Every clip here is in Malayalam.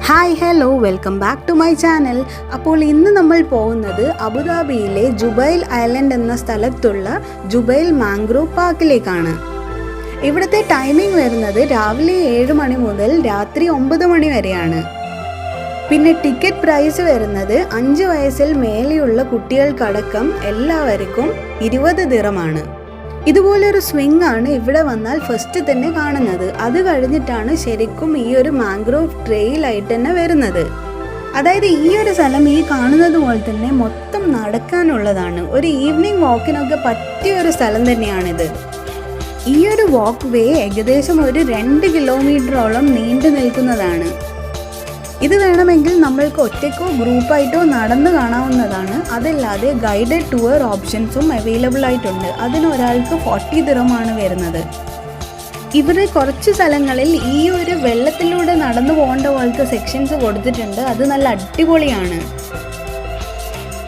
Hi hello welcome back to my channel. അപ്പോൾ ഇന്ന് നമ്മൾ പോകുന്നത് അബുദാബിയിലെ ജുബൈൽ ഐലൻഡ് എന്ന സ്ഥലത്തുള്ള ജുബൈൽ മാംഗ്രോവ് പാർക്കിലേക്കാണ്. ഇവിടുത്തെ ടൈമിംഗ് വരുന്നത് രാവിലെ 7 മണി മുതൽ രാത്രി 9 മണി വരെയാണ്. പിന്നെ ടിക്കറ്റ് പ്രൈസ് വരുന്നത് 5 വയസ്സിൽ മേലെയുള്ള കുട്ടികൾക്കടക്കം എല്ലാവർക്കും 20 ദിറമാണ്. ഇതുപോലൊരു സ്വിംഗ് ആണ് ഇവിടെ വന്നാൽ ഫസ്റ്റ് തന്നെ കാണുന്നത്. അത് കഴിഞ്ഞിട്ടാണ് ശരിക്കും ഈ ഒരു മാംഗ്രോവ് ട്രെയിലായിട്ട് തന്നെ വരുന്നത്. അതായത് ഈ ഒരു സ്ഥലം ഈ കാണുന്നത് പോലെ തന്നെ മൊത്തം നടക്കാനുള്ളതാണ്. ഒരു ഈവനിങ് വാക്കിനൊക്കെ പറ്റിയ ഒരു സ്ഥലം തന്നെയാണിത്. ഈ ഒരു വാക്ക് വേ ഏകദേശം ഒരു 2 കിലോമീറ്ററോളം നീണ്ടു നിൽക്കുന്നതാണ്. ഇത് വേണമെങ്കിൽ നമ്മൾക്ക് ഒറ്റയ്ക്കോ ഗ്രൂപ്പായിട്ടോ നടന്ന് കാണാവുന്നതാണ്. അതല്ലാതെ ഗൈഡഡ് ടൂർ ഓപ്ഷൻസും അവൈലബിൾ ആയിട്ടുണ്ട്. അതിനൊരാൾക്ക് 40 ദിറമാണ് വരുന്നത്. ഇവിടെ കുറച്ച് സ്ഥലങ്ങളിൽ ഈ ഒരു വെള്ളത്തിലൂടെ നടന്നു പോകേണ്ട പോലത്തെ സെക്ഷൻസ് കൊടുത്തിട്ടുണ്ട്. അത് നല്ല അടിപൊളിയാണ്.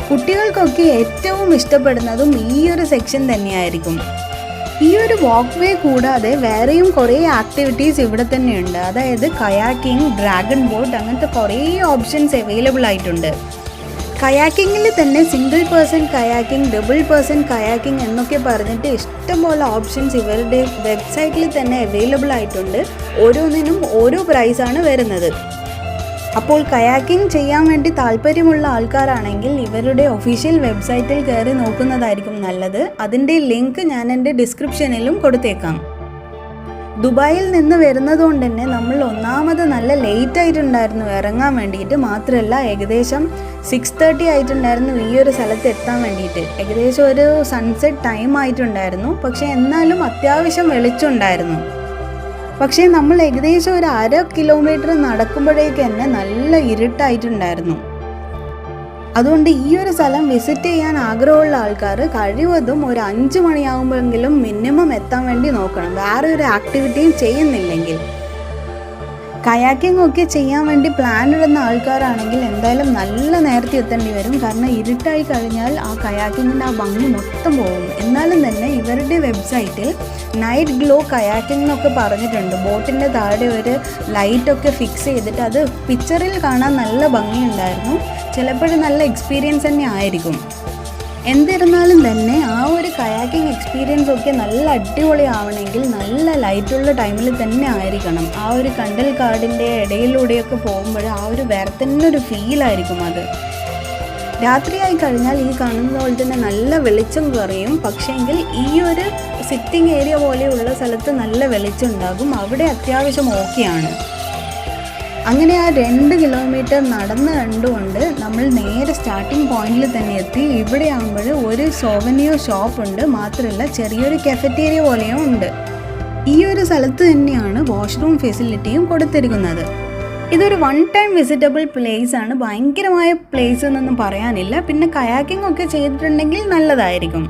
കുട്ടികൾക്കൊക്കെ ഏറ്റവും ഇഷ്ടപ്പെടുന്നതും ഈ ഒരു സെക്ഷൻ തന്നെയായിരിക്കും. ഈ ഒരു വാക്ക് വേ കൂടാതെ വേറെയും കുറേ ആക്ടിവിറ്റീസ് ഇവിടെ തന്നെയുണ്ട്. അതായത് കയാക്കിംഗ്, ഡ്രാഗൺ ബോട്ട്, അങ്ങനത്തെ കുറേ ഓപ്ഷൻസ് അവൈലബിൾ ആയിട്ടുണ്ട്. കയാക്കിങ്ങിൽ തന്നെ single person kayaking, double person kayaking എന്നൊക്കെ പറഞ്ഞിട്ട് ഇഷ്ടംപോലെ ഓപ്ഷൻസ് ഇവരുടെ വെബ്സൈറ്റിൽ തന്നെ അവൈലബിൾ ആയിട്ടുണ്ട്. ഓരോന്നിനും ഓരോ പ്രൈസാണ് വരുന്നത്. അപ്പോൾ കയാക്കിംഗ് ചെയ്യാൻ വേണ്ടി താല്പര്യമുള്ള ആൾക്കാരാണെങ്കിൽ ഇവരുടെ ഒഫീഷ്യൽ വെബ്സൈറ്റിൽ കയറി നോക്കുന്നതായിരിക്കും നല്ലത്. അതിൻ്റെ ലിങ്ക് ഞാൻ എൻ്റെ ഡിസ്ക്രിപ്ഷനിലും കൊടുത്തേക്കാം. ദുബായിൽ നിന്ന് വരുന്നതുകൊണ്ട് തന്നെ നമ്മൾ ഒന്നാമത് നല്ല ലേറ്റ് ആയിട്ടുണ്ടായിരുന്നു ഇറങ്ങാൻ വേണ്ടിയിട്ട്. മാത്രമല്ല ഏകദേശം 6:30 ആയിട്ടുണ്ടായിരുന്നു ഈ ഒരു സ്ഥലത്ത് എത്താൻ വേണ്ടിയിട്ട്. ഏകദേശം ഒരു സൺസെറ്റ് ടൈം ആയിട്ടുണ്ടായിരുന്നു. പക്ഷേ എന്നാലും അത്യാവശ്യം വെളിച്ചമുണ്ടായിരുന്നു. പക്ഷേ നമ്മൾ ഏകദേശം ഒരു 1/2 കിലോമീറ്റർ നടക്കുമ്പോഴേക്ക് തന്നെ നല്ല ഇരുട്ടായിട്ടുണ്ടായിരുന്നു. അതുകൊണ്ട് ഈ ഒരു സ്ഥലം വിസിറ്റ് ചെയ്യാൻ ആഗ്രഹമുള്ള ആൾക്കാർ കഴിവതും ഒരു 5 മണിയാകുമ്പോഴെങ്കിലും മിനിമം എത്താൻ വേണ്ടി നോക്കണം, വേറെ ഒരു ആക്ടിവിറ്റിയും ചെയ്യുന്നില്ലെങ്കിൽ. കയാക്കിംഗ് ഒക്കെ ചെയ്യാൻ വേണ്ടി പ്ലാൻ ഇടുന്ന ആൾക്കാരാണെങ്കിൽ എന്തായാലും നല്ല നേരത്തെ എത്തേണ്ടി വരും. കാരണം ഇരുട്ടായി കഴിഞ്ഞാൽ ആ കയാക്കിങ്ങിൻ്റെ ആ ഭംഗി മൊത്തം പോകും. എന്നാലും തന്നെ ഇവരുടെ വെബ്സൈറ്റിൽ നൈറ്റ് ഗ്ലോ കയാക്കിംഗ് എന്നൊക്കെ പറഞ്ഞിട്ടുണ്ട്. ബോട്ടിൻ്റെ താഴെ ഒരു ലൈറ്റൊക്കെ ഫിക്സ് ചെയ്തിട്ട് അത് പിക്ചറിൽ കാണാൻ നല്ല ഭംഗിയുണ്ടായിരുന്നു. ചിലപ്പോഴും നല്ല എക്സ്പീരിയൻസ് തന്നെ ആയിരിക്കും. എന്നിരുന്നാലും തന്നെ ആ ഒരു കയാക്കിംഗ് എക്സ്പീരിയൻസ് ഒക്കെ നല്ല അടിപൊളിയാവണമെങ്കിൽ നല്ല ലൈറ്റുള്ള ടൈമിൽ തന്നെ ആയിരിക്കണം. ആ ഒരു കണ്ടൽ കാടിൻ്റെ ഇടയിലൂടെയൊക്കെ പോകുമ്പോൾ ആ ഒരു വേറെ തന്നെ ഒരു ഫീലായിരിക്കും അത്. രാത്രിയായി കഴിഞ്ഞാൽ ഈ കാണുന്ന പോലെ തന്നെ നല്ല വെളിച്ചം കുറയും. പക്ഷേങ്കിൽ ഈ ഒരു സിറ്റിംഗ് ഏരിയ പോലെയുള്ള സ്ഥലത്ത് നല്ല വെളിച്ചം ഉണ്ടാകും. അവിടെ അത്യാവശ്യം ഓക്കെയാണ്. അങ്ങനെ ആ 2 കിലോമീറ്റർ നടന്ന് കണ്ടുകൊണ്ട് നമ്മൾ നേരെ സ്റ്റാർട്ടിംഗ് പോയിന്റിൽ തന്നെ എത്തി. ഇവിടെ ആകുമ്പോൾ ഒരു സോവനിയോ ഷോപ്പുണ്ട്. മാത്രമല്ല ചെറിയൊരു കഫറ്റേരിയ പോലെയും ഉണ്ട്. ഈ ഒരു സ്ഥലത്ത് തന്നെയാണ് വാഷ്റൂം ഫെസിലിറ്റിയും കൊടുത്തിരിക്കുന്നത്. ഇതൊരു 1 ടൈം വിസിറ്റബിൾ പ്ലേസ് ആണ്. ഭയങ്കരമായ പ്ലേസ് എന്നൊന്നും പറയാനില്ല. പിന്നെ കയാക്കിംഗ് ഒക്കെ ചെയ്തിട്ടുണ്ടെങ്കിൽ നല്ലതായിരിക്കും.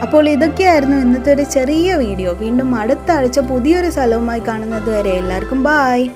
അപ്പോൾ ഇതൊക്കെയായിരുന്നു ഇന്നത്തെ ഒരു ചെറിയ വീഡിയോ. വീണ്ടും അടുത്ത ആഴ്ച പുതിയൊരു സ്ഥലവുമായി കാണുന്നത് വരെ എല്ലാവർക്കും ബായ്.